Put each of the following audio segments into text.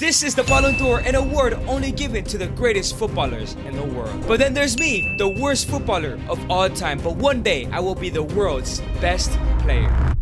This is the Ballon d'Or, an award only given to the greatest footballers in the world. But then there's me, the worst footballer of all time. But one day, I will be the world's best player.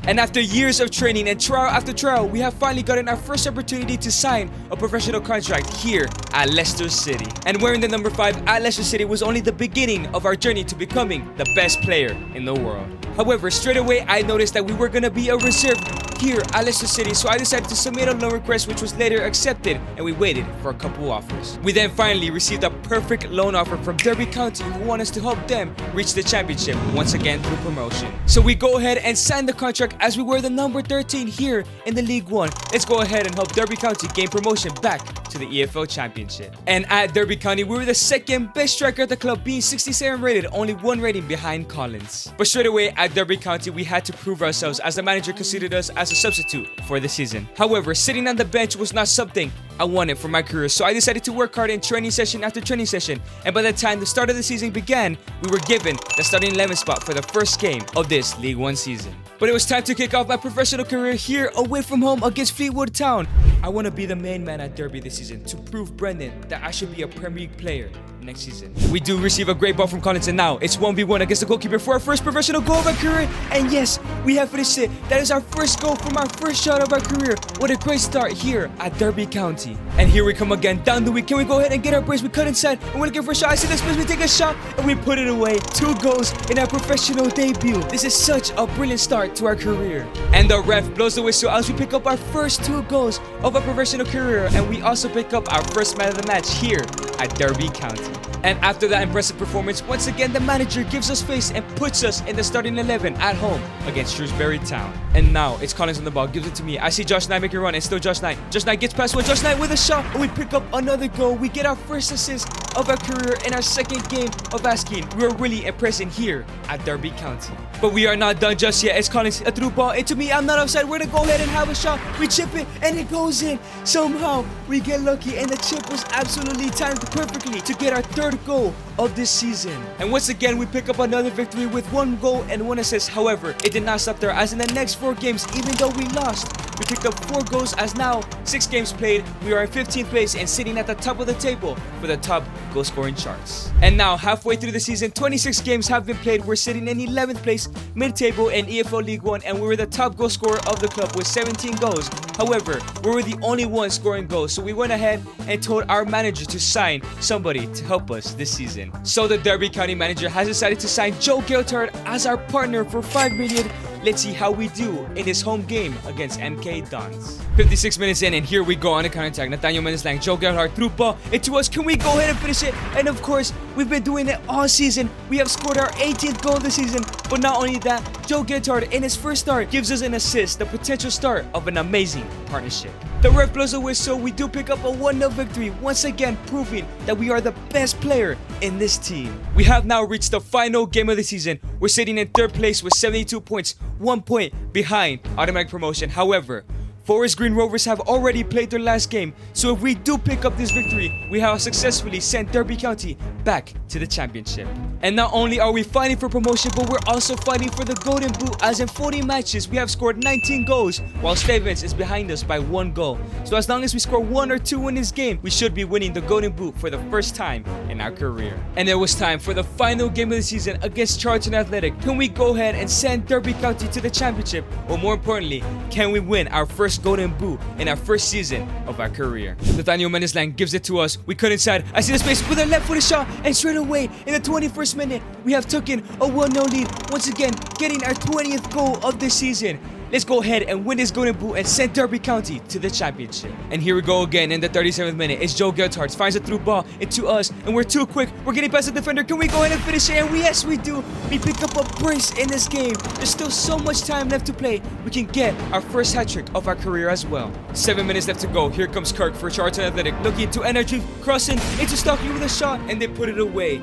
And after years of training and trial after trial, we have finally gotten our first opportunity to sign a professional contract here at Leicester City. And wearing the number 5 at Leicester City was only the beginning of our journey to becoming the best player in the world. However, straight away I noticed that we were going to be a reserve here at Leicester City, so I decided to submit a loan request, which was later accepted, and we waited for a couple offers. We then finally received a perfect loan offer from Derby County, who want us to help them reach the championship once again through promotion. So we go ahead and sign the contract as we wear the number 13 here in the League 1. Let's go ahead and help Derby County gain promotion back to the EFL Championship. And at Derby County, we were the second best striker at the club, being 67 rated, only 1 rating behind Collins. But straight away at Derby County, we had to prove ourselves as the manager considered us as a substitute for the season. However, sitting on the bench was not something I wanted for my career, so I decided to work hard in training session after training session, and by the time the start of the season began, we were given the starting 11 spot for the first game of this League 1 season. But it was time to kick off my professional career here away from home against Fleetwood Town. I want to be the main man at Derby this season to prove Brendan that I should be a Premier League player next season. We do receive a great ball from Collins, and now it's 1v1 against the goalkeeper for our first professional goal of our career. And yes, we have finished it. That is our first goal from our first shot of our career. What a great start here at Derby County. And here we come again down the week. Can we go ahead and get our brace? We cut inside and we're looking for a shot. I see this space. We take a shot and we put it away. 2 goals in our professional debut. This is such a brilliant start to our career. And the ref blows the whistle as we pick up our first 2 goals of our professional career, and we also pick up our first man of the match here at Derby County. And after that impressive performance, once again the manager gives us face and puts us in the starting 11 at home against Shrewsbury Town. And now it's Collins on the ball, gives it to me. I see Josh Knight making a run, and still Josh Knight. Josh Knight gets past one, Josh Knight with a shot, and we pick up another goal. We get our first assist of our career in our second game of asking. We are really impressing here at Derby County. But we are not done just yet. It's Collins, a through ball into me. I'm not offside. We're gonna go ahead and have a shot. We chip it and it goes in. Somehow we get lucky, and the chip was absolutely timed perfectly to get our 3rd goal of this season. And once again we pick up another victory with 1 goal and 1 assist. However, it did not stop there, as in the next 4 games, even though we lost, we picked up 4 goals, as now 6 games played, we are in 15th place and sitting at the top of the table for the top goal scoring charts. And now halfway through the season, 26 games have been played. We're sitting in 11th place mid-table in EFL League 1, and we were the top goal scorer of the club with 17 goals. However, we were the only ones scoring goals, so we went ahead and told our manager to sign somebody to help us this season. So the Derby County manager has decided to sign Joe Geltard as our partner for $5 million. Let's see how we do in his home game against MK Dons. 56 minutes in, and here we go on the counter-attack. Nathaniel Mendes-Lang, Joe Geltard through ball into us. Can we go ahead and finish it? And of course, we've been doing it all season. We have scored our 18th goal of the season. But not only that, Joe Geltard in his first start gives us an assist, the potential start of an amazing partnership. The ref blows a whistle. We do pick up a 1-0 victory, once again proving that we are the best player in this team. We have now reached the final game of the season. We're sitting in 3rd place with 72 points, 1 point behind automatic promotion. However, Forest Green Rovers have already played their last game, so if we do pick up this victory, we have successfully sent Derby County back to the championship. And not only are we fighting for promotion, but we're also fighting for the Golden Boot, as in 40 matches we have scored 19 goals, while Stevens is behind us by 1 goal. So as long as we score 1 or 2 in this game, we should be winning the Golden Boot for the first time in our career. And it was time for the final game of the season against Charlton Athletic. Can we go ahead and send Derby County to the championship? Or more importantly, can we win our first Golden Boot in our first season of our career? Nathaniel Mendes-Lang gives it to us. We cut inside. I see the space with a left-footed shot, and straight away in the 21st minute, we have taken a 1-0 lead. Once again, getting our 20th goal of this season. Let's go ahead and win this Golden Boot and send Derby County to the championship. And here we go again in the 37th minute. It's Joe Geltard, finds a through ball into us, and we're too quick. We're getting past the defender. Can we go ahead and finish it? And yes, we do. We pick up a brace in this game. There's still so much time left to play. We can get our first hat-trick of our career as well. 7 minutes left to go. Here comes Kirk for Charlton Athletic, looking to energy, crossing into Stockley with a shot, and they put it away.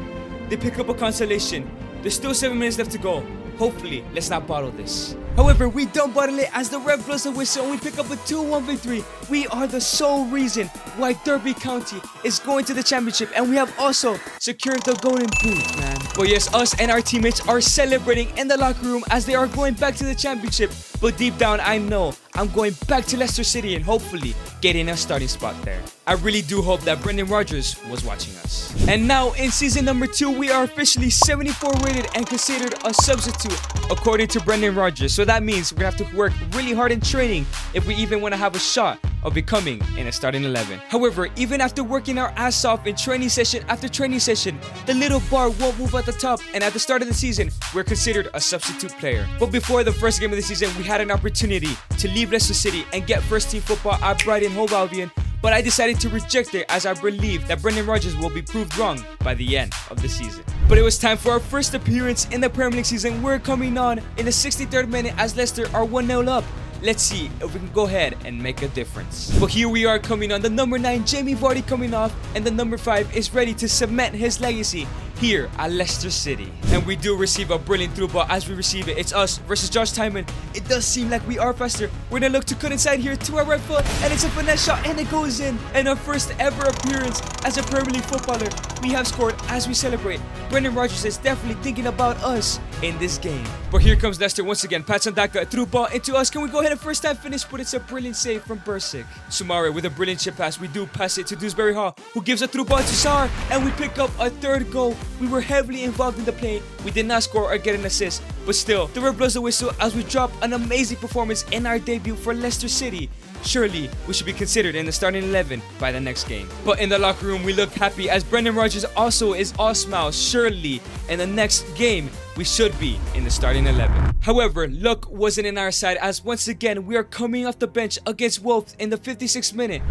They pick up a consolation. There's still 7 minutes left to go. Hopefully, let's not bottle this. However, we don't bottle it as the ref blows a whistle and we pick up a 2-1 victory. We are the sole reason why Derby County is going to the championship, and we have also secured the Golden Boot, man. But yes, us and our teammates are celebrating in the locker room as they are going back to the championship. but deep down I know I'm going back to Leicester City and hopefully getting a starting spot there. I really do hope that Brendan Rodgers was watching us. And now in season number 2, we are officially 74 rated and considered a substitute according to Brendan Rodgers. So that means we're gonna have to work really hard in training if we even want to have a shot of becoming in a starting 11. However, even after working our ass off in training session after training session, the little bar won't move at the top, and at the start of the season, we're considered a substitute player. But before the first game of the season, we had an opportunity to leave Leicester City and get first team football at Brighton Hove Albion, but I decided to reject it as I believe that Brendan Rodgers will be proved wrong by the end of the season. But it was time for our first appearance in the Premier League season. We're coming on in the 63rd minute as Leicester are 1-0 up. Let's see if we can go ahead and make a difference. But here we are coming on. The number 9, Jamie Vardy, coming off, and the number 5 is ready to cement his legacy here at Leicester City. And we do receive a brilliant through ball. As we receive it, it's us versus Josh Tymon. It does seem like we are faster. We're gonna look to cut inside here to our right foot, and it's a finesse shot, and it goes in. And our first ever appearance as a Premier League footballer, we have scored as we celebrate. Brendan Rodgers is definitely thinking about us in this game. But here comes Leicester once again. Patson Daka through ball into us. Can we go ahead and first time finish? But it's a brilliant save from Bursic. Sumare with a brilliant chip pass. We do pass it to Dewsbury Hall, who gives a through ball to Sarr, and we pick up a third goal. We were heavily involved in the play. We did not score or get an assist, but still, the ref blows the whistle as we drop an amazing performance in our debut for Leicester City. Surely, we should be considered in the starting 11 by the next game. But in the locker room, we look happy as Brendan Rodgers also is all smiles. Surely, in the next game, we should be in the starting 11. However, luck wasn't in our side as once again, we are coming off the bench against Wolves in the 56th minute.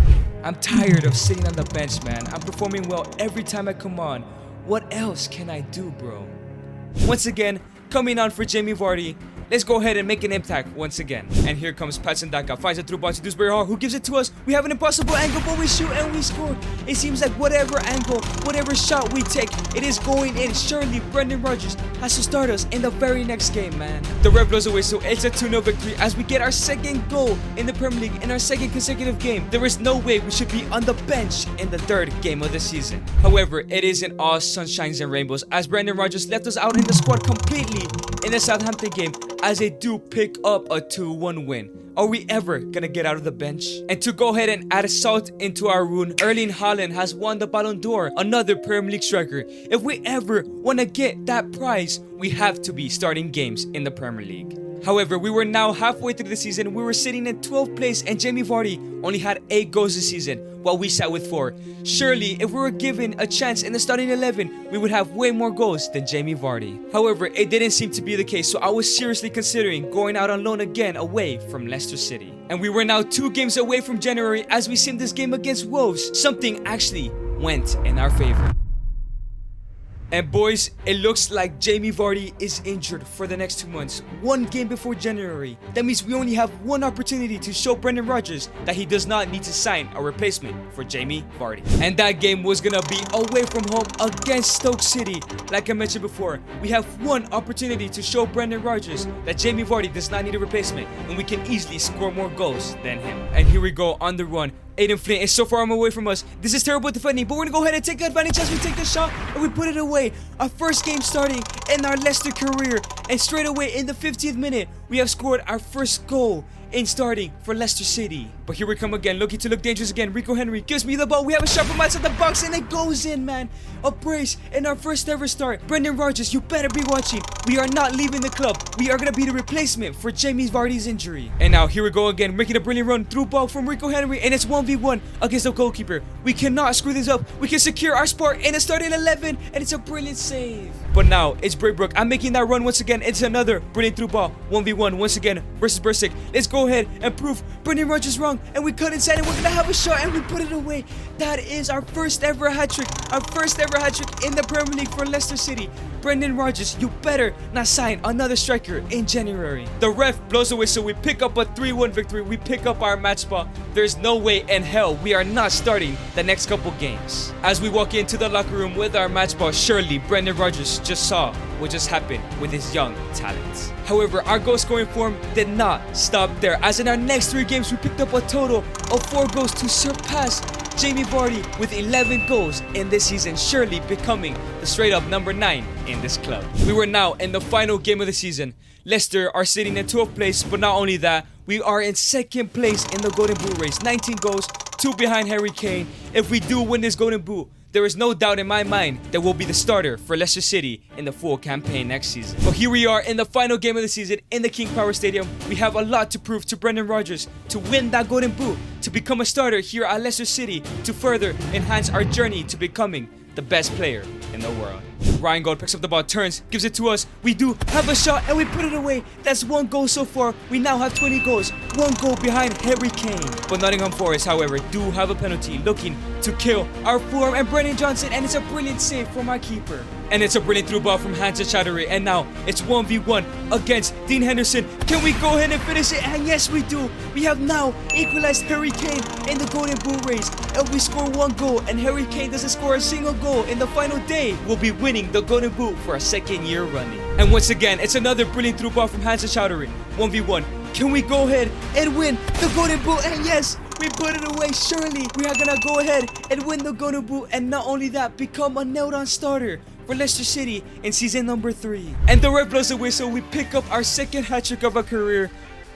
I'm tired of sitting on the bench, man. I'm performing well every time I come on. What else can I do, bro? Once again, coming on for Jamie Vardy. Let's go ahead and make an impact once again. And here comes Patson Daka, finds a through ball to Dewsbury Hall, who gives it to us. We have an impossible angle, but we shoot and we score. It seems like whatever angle, whatever shot we take, it is going in. Surely Brendan Rodgers has to start us in the very next game, man. The ref blows away, so it's a 2-0 victory as we get our second goal in the Premier League in our second consecutive game. There is no way we should be on the bench in the third game of the season. However, it isn't all sunshines and rainbows as Brendan Rodgers left us out in the squad completely in the Southampton game as they do pick up a 2-1 win. Are we ever gonna get out of the bench? And to go ahead and add salt into our wound, Erling Haaland has won the Ballon d'Or, another Premier League striker. If we ever want to get that prize, we have to be starting games in the Premier League. However, we were now halfway through the season. We were sitting in 12th place and Jamie Vardy only had 8 goals this season while we sat with 4. Surely, if we were given a chance in the starting 11, we would have way more goals than Jamie Vardy. However, it didn't seem to be the case, so I was seriously considering going out on loan again away from Leicester City. And we were now 2 games away from January as we simmed this game against Wolves. Something actually went in our favor. And boys, it looks like Jamie Vardy is injured for the next 2 months. 1 game before January. That means we only have 1 opportunity to show Brendan Rodgers that he does not need to sign a replacement for Jamie Vardy. And that game was gonna be away from home against Stoke City. Like I mentioned before, we have 1 opportunity to show Brendan Rodgers that Jamie Vardy does not need a replacement and we can easily score more goals than him. And here we go on the run. Aiden Flint is so far away from us. This is terrible defending, but we're gonna go ahead and take advantage as we take the shot and we put it away. Our first game starting in our Leicester career, and straight away in the 50th minute, we have scored our first goal in starting for Leicester City. But here we come again, looking to look dangerous again. Rico Henry gives me the ball. We have a shot from outside the box and it goes in, man. A brace in our first ever start. Brendan Rodgers, you better be watching. We are not leaving the club. We are gonna be the replacement for Jamie Vardy's injury. And now here we go again, making a brilliant run through ball from Rico Henry, and it's 1v1 against the goalkeeper. We cannot screw this up. We can secure our spot in the starting 11, and it's a brilliant save. But now it's Braybrook. I'm making that run once again. It's another brilliant through ball. 1v1 once again versus Bursic. Let's go ahead and prove Brendan Rodgers wrong, and we cut inside and we're gonna have a shot and we put it away. That is our first ever hat-trick. Our first ever hat-trick in the Premier League for Leicester City. Brendan Rodgers, you better not sign another striker in January. The ref blows the whistle. We pick up a 3-1 victory. We pick up our match spot. There's no way in hell we are not starting the next couple games. As we walk into the locker room with our match ball, surely Brendan Rodgers just saw what just happened with his young talents. However, our goal scoring form did not stop there, as in our next 3 games we picked up a total of 4 goals to surpass Jamie Vardy with 11 goals in this season, surely becoming the straight up number 9 in this club. We were now in the final game of the season. Leicester are sitting in 12th place, but not only that, we are in 2nd place in the Golden Boot race. 19 goals, 2 behind Harry Kane. If we do win this Golden Boot, there is no doubt in my mind that we'll be the starter for Leicester City in the full campaign next season. But here we are in the final game of the season in the King Power Stadium. We have a lot to prove to Brendan Rodgers to win that Golden Boot, to become a starter here at Leicester City, to further enhance our journey to becoming the best player in the world. Ryan Gold picks up the ball, turns, gives it to us. We do have a shot and we put it away. That's 1 goal so far. We now have 20 goals. 1 goal behind Harry Kane. But Nottingham Forest, however, do have a penalty looking to kill our form and Brennan Johnson, and it's a brilliant save from our keeper. And it's a brilliant through ball from Hans Chaduri, and now it's 1v1 against Dean Henderson. Can we go ahead and finish it? And yes, we do. We have now equalized Harry Kane in the Golden Boot race. If we score 1 goal and Harry Kane doesn't score a single goal in the final day, we'll be winning the Golden Boot for a 2nd year running. And once again, it's another brilliant through ball from Hans Chaduri. 1v1. Can we go ahead and win the Golden Boot? And yes, we put it away. Surely we are gonna go ahead and win the Golden Boot, and not only that, become a nailed-on starter for Leicester City in season number 3. And the red blows the whistle. We pick up our 2nd hat-trick of our career.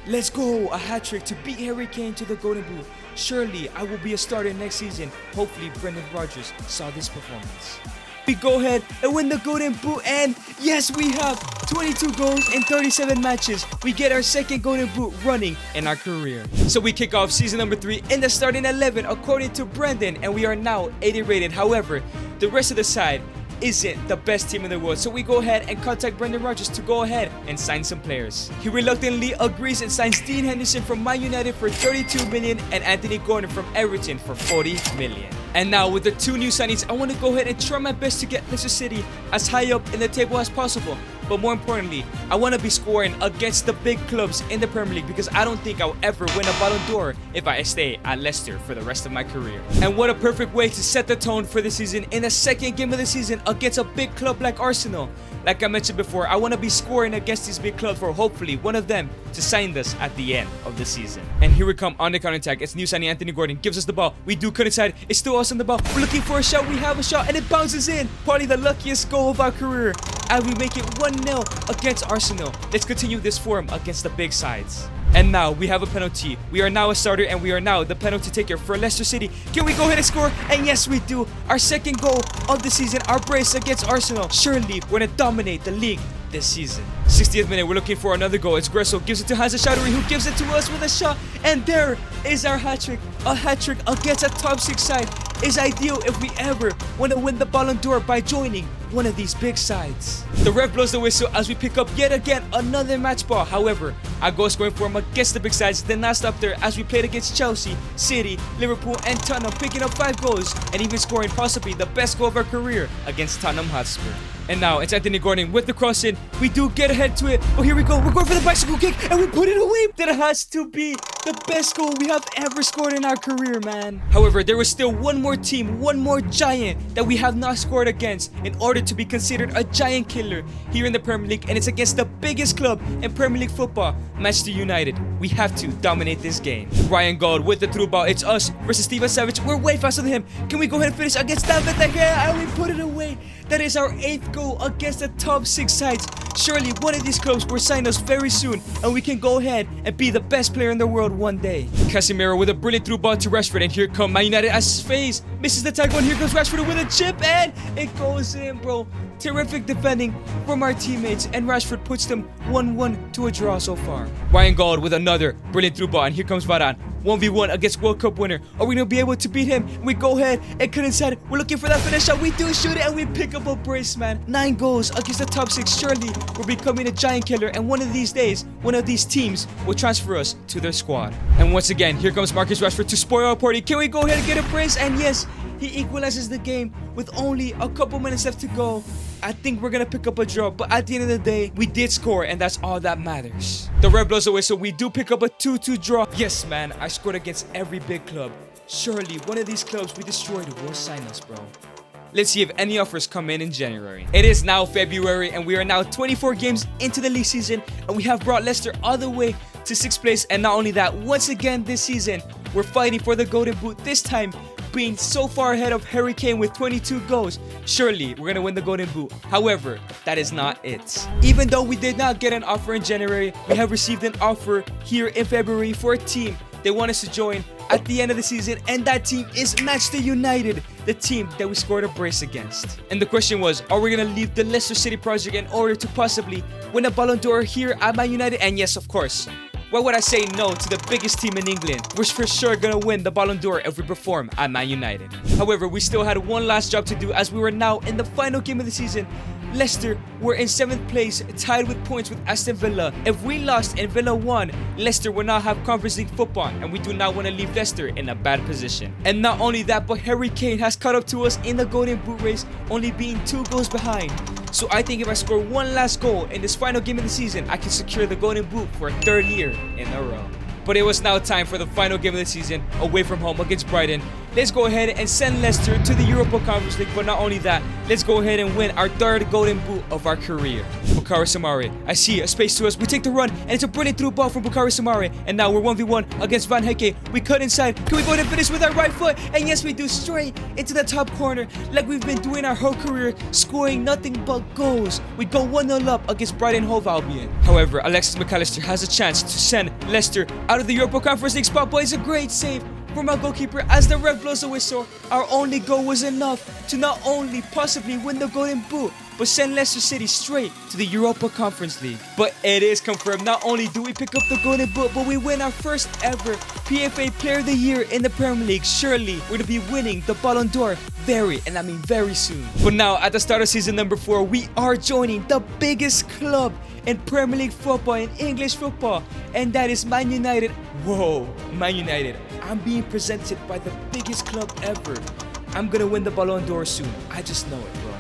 Let's go, a hat-trick to beat Harry Kane to the Golden Boot. Surely I will be a starter next season. Hopefully Brendan Rodgers saw this performance. We go ahead and win the Golden Boot, and yes, we have 22 goals in 37 matches. We get our 2nd Golden Boot running in our career. So we kick off season number 3 in the starting 11 according to Brendan, and we are now 80 rated. However, the rest of the side isn't the best team in the world, so we go ahead and contact Brendan Rodgers to go ahead and sign some players. He reluctantly agrees and signs Dean Henderson from Man United for 32 million and Anthony Gordon from Everton for 40 million. And now with the 2 new signings, I want to go ahead and try my best to get Leicester City as high up in the table as possible. But more importantly, I want to be scoring against the big clubs in the Premier League, because I don't think I'll ever win a Ballon d'Or if I stay at Leicester for the rest of my career. And what a perfect way to set the tone for the season in the 2nd game of the season against a big club like Arsenal. Like I mentioned before, I want to be scoring against these big clubs for hopefully one of them to sign us at the end of the season. And here we come on the counter-attack. It's new signing Anthony Gordon, gives us the ball. We do cut inside. It's still us on the ball. We're looking for a shot. We have a shot and it bounces in. Probably the luckiest goal of our career. And we make it 1-0 against Arsenal. Let's continue this form against the big sides. And now we have a penalty. We are now a starter and we are now the penalty taker for Leicester City. Can we go ahead and score? And yes, we do. Our 2nd goal of the season, our brace against Arsenal. Surely we're going to dominate the league this season. 60th minute, we're looking for another goal. It's Gressel, gives it to Hans Chaduri, who gives it to us with a shot. And there is our hat-trick. A hat-trick against a top 6 side is ideal if we ever want to win the Ballon d'Or by joining one of these big sides. The ref blows the whistle as we pick up yet again another match ball. However, our goal scoring form against the big sides did not stop there, as we played against Chelsea, City, Liverpool and Tottenham, picking up 5 goals and even scoring possibly the best goal of our career against Tottenham Hotspur. And now it's Anthony Gordon with the cross in. We do get ahead to it. Oh, here we go. We're going for the bicycle kick and we put it away. That has to be the best goal we have ever scored in our career, man. However, there was still one more team, one more giant that we have not scored against in order to be considered a giant killer here in the Premier League, and it's against the biggest club in Premier League football, Manchester United. We have to dominate this game. Ryan Gold with the through ball. It's us versus Steven Savage. We're way faster than him. Can we go ahead and finish against David De Gea? And we put it away. That is our 8th goal against the top 6 sides. Surely one of these clubs will sign us very soon, and we can go ahead and be the best player in the world one day. Casemiro with a brilliant through ball to Rashford, and here come Man United as FaZe misses the tackle, and here goes Rashford with a chip, and it goes in, bro. Terrific defending from our teammates, and Rashford puts them 1-1 to a draw so far. Ryan Gold with another brilliant through ball, and here comes Varane. 1v1 against World Cup winner. Are we going to be able to beat him? We go ahead and cut inside. We're looking for that finish shot. We do shoot it and we pick up a brace, man. 9 goals against the top 6. Surely we're becoming a giant killer, and one of these days, one of these teams will transfer us to their squad. And once again, here comes Marcus Rashford to spoil our party. Can we go ahead and get a brace? And yes, he equalizes the game with only a couple minutes left to go. I think we're going to pick up a draw, but at the end of the day, we did score, and that's all that matters. The red blows away, so we do pick up a 2-2 draw. Yes, man, I scored against every big club. Surely one of these clubs we destroyed will sign us, bro. Let's see if any offers come in January. It is now February, and we are now 24 games into the league season, and we have brought Leicester all the way to 6th place. And not only that, once again this season, we're fighting for the Golden Boot. This time, being so far ahead of Harry Kane with 22 goals, surely we're gonna win the Golden Boot. However, that is not it. Even though we did not get an offer in January, we have received an offer here in February for a team they want us to join at the end of the season, and that team is Manchester United, the team that we scored a brace against. And the question was, are we gonna leave the Leicester City project in order to possibly win a Ballon d'Or here at Man United? And yes, of course. Why would I say no to the biggest team in England? We're for sure gonna win the Ballon d'Or if we perform at Man United. However, we still had one last job to do as we were now in the final game of the season. Leicester were in 7th place, tied with points with Aston Villa. If we lost and Villa won, Leicester will not have Conference League football, and we do not want to leave Leicester in a bad position. And not only that, but Harry Kane has caught up to us in the Golden Boot race, only being 2 goals behind. So I think if I score one last goal in this final game of the season, I can secure the Golden Boot for a 3rd year in a row. But it was now time for the final game of the season, away from home against Brighton. Let's go ahead and send Leicester to the Europa Conference League, but not only that, let's go ahead and win our 3rd Golden Boot of our career. Bukayo Samaria, I see a space to us, we take the run, and it's a brilliant through ball from Bukayo Samaria, and now we're 1v1 against Van Hecke. We cut inside, can we go ahead and finish with our right foot? And yes, we do, straight into the top corner, like we've been doing our whole career, scoring nothing but goals. We go 1-0 up against Brighton Hove Albion. However, Alexis McAllister has a chance to send Leicester out of the Europa Conference League spot, but it's a great save from our goalkeeper as the ref blows the whistle. Our only goal was enough to not only possibly win the Golden Boot, but send Leicester City straight to the Europa Conference League. But it is confirmed, not only do we pick up the Golden Boot, but we win our first ever PFA Player of the Year in the Premier League. Surely we're going to be winning the Ballon d'Or very soon. But now at the start of season number 4, we are joining the biggest club in Premier League football, in English football, and that is Man United. Whoa, Man United. I'm being presented by the biggest club ever. I'm gonna win the Ballon d'Or soon. I just know it, bro.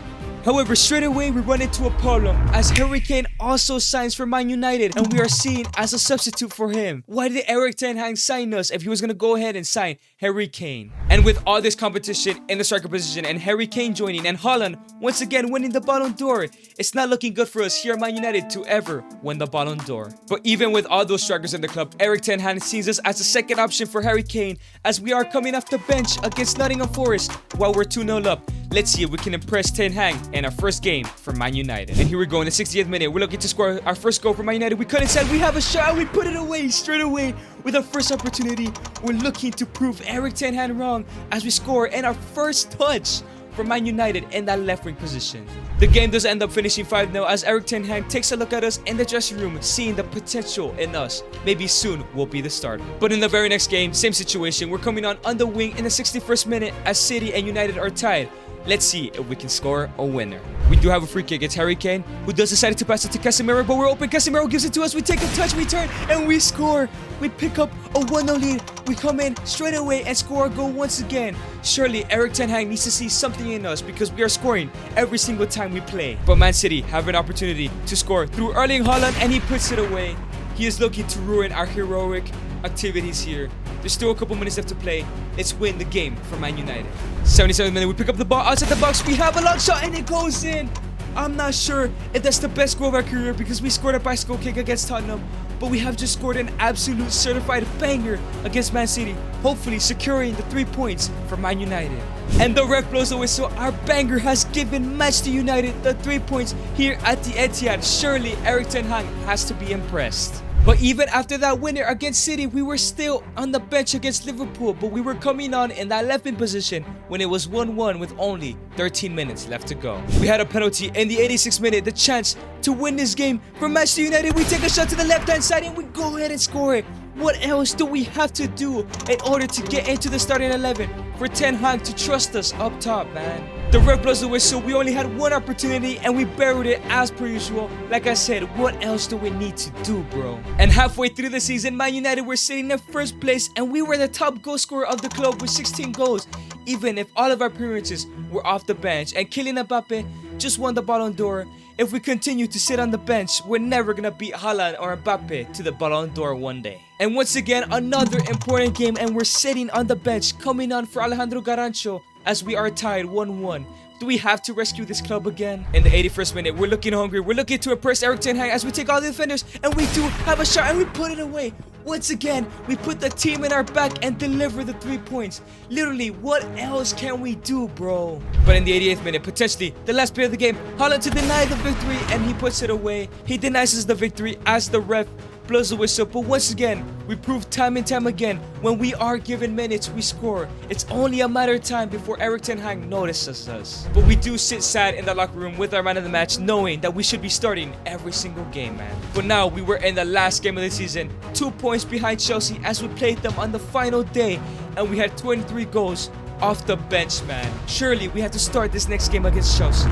However, straight away we run into a problem as Harry Kane also signs for Man United and we are seen as a substitute for him. Why did Erik ten Hag sign us if he was going to go ahead and sign Harry Kane? And with all this competition in the striker position and Harry Kane joining and Haaland once again winning the Ballon d'Or, it's not looking good for us here at Man United to ever win the Ballon d'Or. But even with all those strikers in the club, Erik ten Hag sees us as a second option for Harry Kane as we are coming off the bench against Nottingham Forest while we're 2-0 up. Let's see if we can impress Ten Hag in our first game for Man United. And here we go in the 60th minute. We're looking to score our first goal for Man United. We cut inside. We have a shot. And we put it away straight away with our first opportunity. We're looking to prove Erik ten Hag wrong as we score in our first touch for Man United in that left wing position. The game does end up finishing 5-0 as Erik ten Hag takes a look at us in the dressing room, seeing the potential in us. Maybe soon we'll be the starter. But in the very next game, same situation. We're coming on the wing in the 61st minute as City and United are tied. Let's see if we can score a winner. We do have a free kick. It's Harry Kane who does decide to pass it to Casemiro, but we're open. Casemiro gives it to us. We take a touch, we turn, and we score. We pick up a 1-0 lead. We come in straight away and score a goal once again. Surely Erik ten Hag needs to see something in us because we are scoring every single time we play. But Man City have an opportunity to score through Erling Haaland and he puts it away. He is looking to ruin our heroic activities here. There's still a couple minutes left to play. Let's win the game for Man United. 77th minute, we pick up the ball outside the box. We have a long shot and it goes in. I'm not sure if that's the best goal of our career because we scored a bicycle kick against Tottenham, but we have just scored an absolute certified banger against Man City, hopefully securing the 3 points for Man United. And the ref blows the whistle. Our banger has given Manchester United the 3 points here at the Etihad. Surely Erik ten Hag has to be impressed. But even after that winner against City, we were still on the bench against Liverpool, but we were coming on in that left wing position when it was 1-1 with only 13 minutes left to go. We had a penalty in the 86th minute, the chance to win this game for Manchester United. We take a shot to the left-hand side and we go ahead and score it. What else do we have to do in order to get into the starting 11 for Ten Hag to trust us up top, man? The ref blows the whistle. We only had one opportunity and we buried it as per usual. Like I said, what else do we need to do, bro? And halfway through the season, Man United were sitting in first place and we were the top goal scorer of the club with 16 goals. Even if all of our appearances were off the bench and Kylian Mbappe just won the Ballon d'Or. If we continue to sit on the bench, we're never gonna beat Haaland or Mbappe to the Ballon d'Or one day. And once again, another important game and we're sitting on the bench coming on for Alejandro Garnacho as we are tied 1-1. Do we have to rescue this club again? In the 81st minute, we're looking hungry. We're looking to impress Erik ten Hag as we take all the defenders and we do have a shot and we put it away. Once again, we put the team in our back and deliver the 3 points. Literally, what else can we do, bro? But in the 88th minute, potentially the last play of the game, Haaland to deny the victory, and he puts it away. He denies us the victory as the ref blows the whistle. But once again, we prove time and time again, when we are given minutes, we score. It's only a matter of time before Erik ten Hag notices us. But we do sit sad in the locker room with our man of the match, knowing that we should be starting every single game, man. But now we were in the last game of the season, 2 points behind Chelsea as we played them on the final day, and we had 23 goals off the bench, man. Surely we have to start this next game against Chelsea.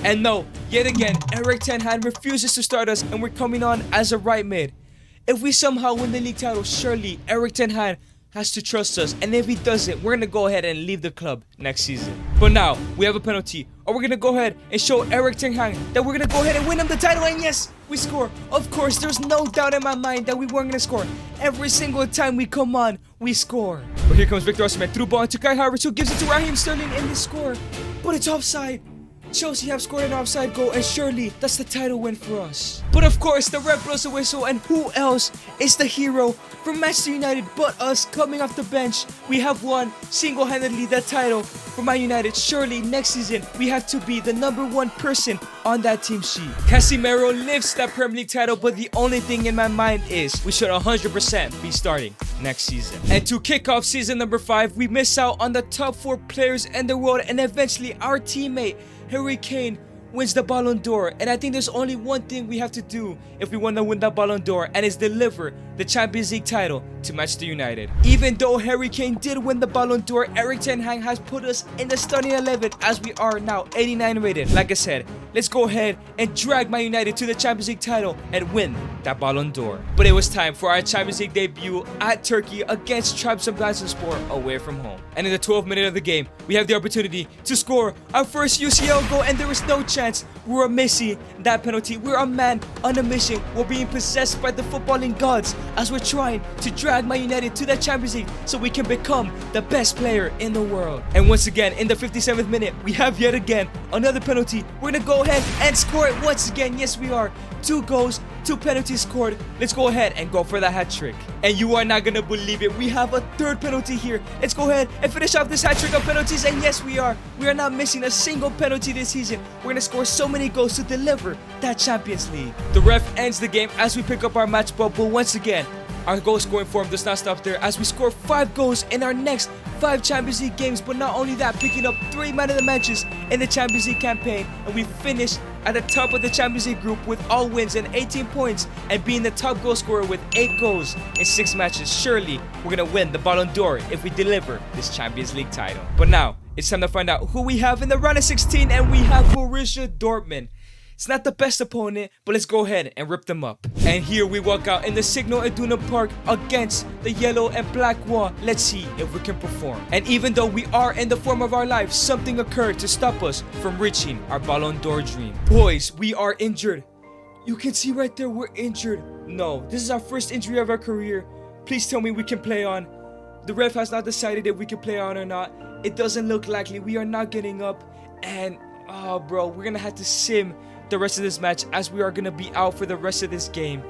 And no, yet again, Erik ten Hag refuses to start us, and we're coming on as a right mid. If we somehow win the league title, surely Erik ten Hag has to trust us, and if he doesn't, we're gonna go ahead and leave the club next season. But now, we have a penalty, or we're gonna go ahead and show Erik ten Hag that we're gonna go ahead and win him the title, and yes, we score. Of course, there's no doubt in my mind that we weren't gonna score. Every single time we come on, we score. But here comes Victor Osimhen, through ball into Kai Havertz, who gives it to Raheem Sterling, and they score. But it's offside. Chelsea have scored an offside goal, and surely that's the title win for us. But of course, the ref blows the whistle, and who else is the hero from Manchester United but us coming off the bench? We have won single-handedly the title for Man United. Surely next season we have to be the #1 person on that team sheet. Casemiro lifts that Premier League title, but the only thing in my mind is we should 100% be starting next season. And to kick off season number 5, we miss out on the top 4 players in the world, and eventually our teammate Harry Kane wins the Ballon d'Or, and I think there's only one thing we have to do if we want to win the Ballon d'Or, and is deliver the Champions League title to Manchester United. Even though Harry Kane did win the Ballon d'Or, Erik ten Hag has put us in the starting 11 as we are now 89 rated. Like I said, let's go ahead and drag Man United to the Champions League title and win that Ballon d'Or. But it was time for our Champions League debut at Turkey against Trabzonspor away from home. And in the 12th minute of the game, we have the opportunity to score our first UCL goal, and there is no chance we're missing that penalty. We're a man on a mission. We're being possessed by the footballing gods as we're trying to drag Man United to the Champions League so we can become the best player in the world. And once again, in the 57th minute, we have yet again another penalty. We're gonna go ahead and score it once again. Yes, we are. 2 goals, 2 penalties scored. Let's go ahead and go for the hat trick. And you are not gonna believe it, we have a 3rd penalty here. Let's go ahead and finish off this hat trick of penalties, and yes, we are not missing a single penalty this season. We're gonna score so many goals to deliver that Champions League. The ref ends the game as we pick up our match ball, but once again, our goal scoring form does not stop there as we score 5 goals in our next 5 Champions League games. But not only that, picking up 3 man of the matches in the Champions League campaign, and we finished at the top of the Champions League group with all wins and 18 points, and being the top goal scorer with 8 goals in 6 matches. Surely we're gonna win the Ballon d'Or if we deliver this Champions League title. But now it's time to find out who we have in the round of 16, and we have Borussia Dortmund. It's not the best opponent, but let's go ahead and rip them up. And here we walk out in the Signal Iduna Park against the yellow and black wall. Let's see if we can perform. And even though we are in the form of our life, something occurred to stop us from reaching our Ballon d'Or dream. Boys, we are injured. You can see right there, we're injured. No, this is our first injury of our career. Please tell me we can play on. The ref has not decided if we can play on or not. It doesn't look likely. We are not getting up. And, oh bro, we're gonna have to sim the rest of this match as we are gonna be out for the rest of this game.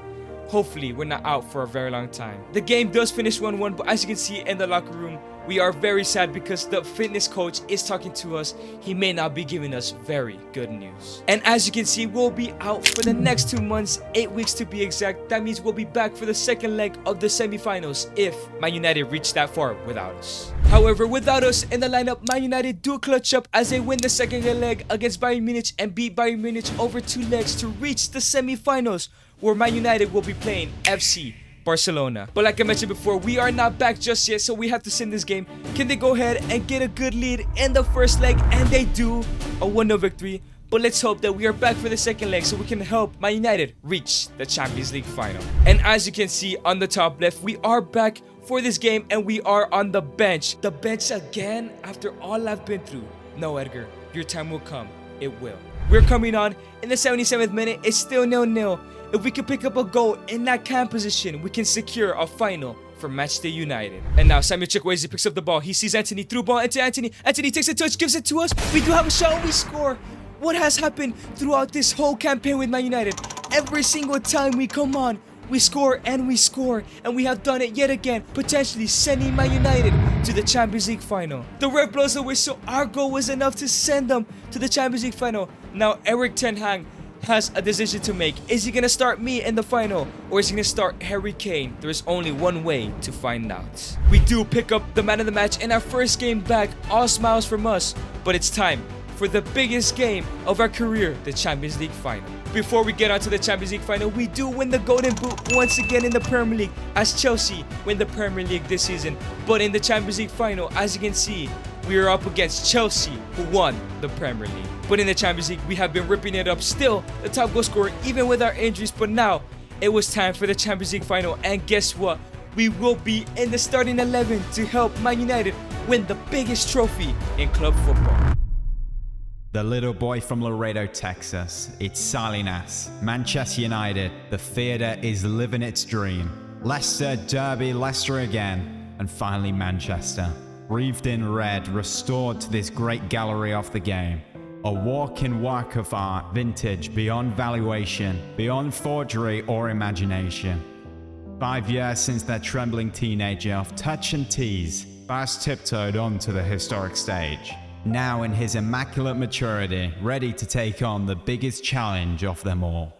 Hopefully we're not out for a very long time. The game does finish 1-1, but as you can see in the locker room, we are very sad because the fitness coach is talking to us. He may not be giving us very good news. And as you can see, we'll be out for the next 2 months, 8 weeks to be exact. That means we'll be back for the second leg of the semifinals if Man United reach that far without us. However, without us in the lineup, Man United do clutch up as they win the second leg against Bayern Munich and beat Bayern Munich over 2 legs to reach the semifinals, where Man United will be playing FC Barcelona. But like I mentioned before, we are not back just yet, so we have to sim this game. Can they go ahead and get a good lead in the first leg? And they do, a 1-0 victory. But let's hope that we are back for the second leg so we can help Man United reach the Champions League final. And as you can see on the top left, we are back for this game and we are on the bench. The bench again after all I've been through. No, Edgar, your time will come. It will. We're coming on in the 77th minute. It's still 0-0. If we can pick up a goal in that cam position, we can secure a final for Manchester United. And now Samuel Chukwueze picks up the ball. He sees Anthony, through ball into Anthony. Anthony takes a touch, gives it to us. We do have a shot, we score. What has happened throughout this whole campaign with Man United? Every single time we come on, we score and we score, and we have done it yet again, potentially sending Man United to the Champions League final. The ref blows the whistle. Our goal was enough to send them to the Champions League final. Now Erik ten Hag has a decision to make. Is he gonna start me in the final, or is he gonna start Harry Kane? There is only one way to find out. We do pick up the man of the match in our first game back. All smiles from us, but it's time for the biggest game of our career, the Champions League final. Before we get on to the Champions League final, we do win the Golden Boot once again in the Premier League, as Chelsea win the Premier League this season. But in the Champions League final, as you can see, we are up against Chelsea, who won the Premier League. But in the Champions League, we have been ripping it up, still the top goal scorer, even with our injuries. But now, it was time for the Champions League final, and guess what? We will be in the starting 11 to help Man United win the biggest trophy in club football. The little boy from Laredo, Texas. It's Salinas. Manchester United. The theatre is living its dream. Leicester, Derby, Leicester again. And finally Manchester. Breathed in red, restored to this great gallery of the game. A walk-in work of art, vintage, beyond valuation, beyond forgery or imagination. 5 years since that trembling teenager of touch and tease first tiptoed onto the historic stage. Now in his immaculate maturity, ready to take on the biggest challenge of them all.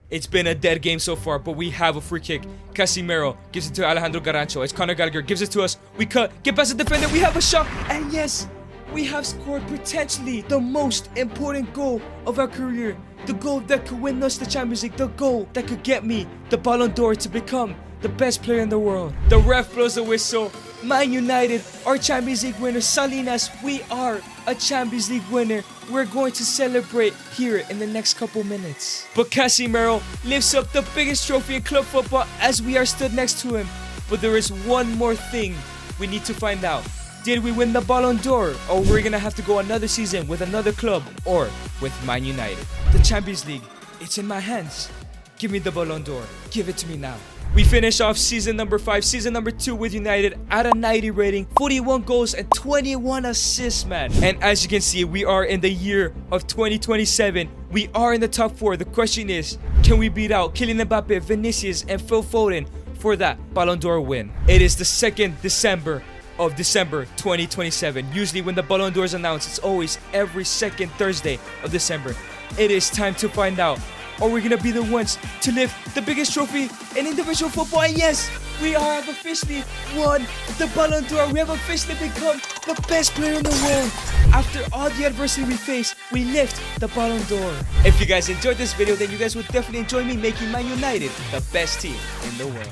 It's been a dead game so far, but we have a free kick. Casemiro gives it to Alejandro Garnacho. It's Conor Gallagher, gives it to us. We cut, get past the defender, we have a shot, and yes, we have scored potentially the most important goal of our career. The goal that could win us the Champions League. The goal that could get me the Ballon d'Or to become the best player in the world. The ref blows the whistle. Man United are Champions League winners. Salinas, we are a Champions League winner. We're going to celebrate here in the next couple minutes. But Casemiro lifts up the biggest trophy in club football as we are stood next to him. But there is one more thing we need to find out. Did we win the Ballon d'Or, or we're gonna have to go another season with another club or with Man United? The Champions League, it's in my hands. Give me the Ballon d'Or. Give it to me now. We finish off season number 5, season number 2 with United at a 90 rating, 41 goals and 21 assists, man. And as you can see, we are in the year of 2027. We are in the top 4. The question is, can we beat out Kylian Mbappe, Vinicius, and Phil Foden for that Ballon d'Or win? It is the 2nd December 2027. Usually when the Ballon d'Or is announced, it's always every second Thursday of December. It is time to find out. Are we gonna be the ones to lift the biggest trophy in individual football? And yes, we have officially won the Ballon d'Or. We have officially become the best player in the world. After all the adversity we faced, we lift the Ballon d'Or. If you guys enjoyed this video, then you guys would definitely enjoy me making Man United the best team in the world.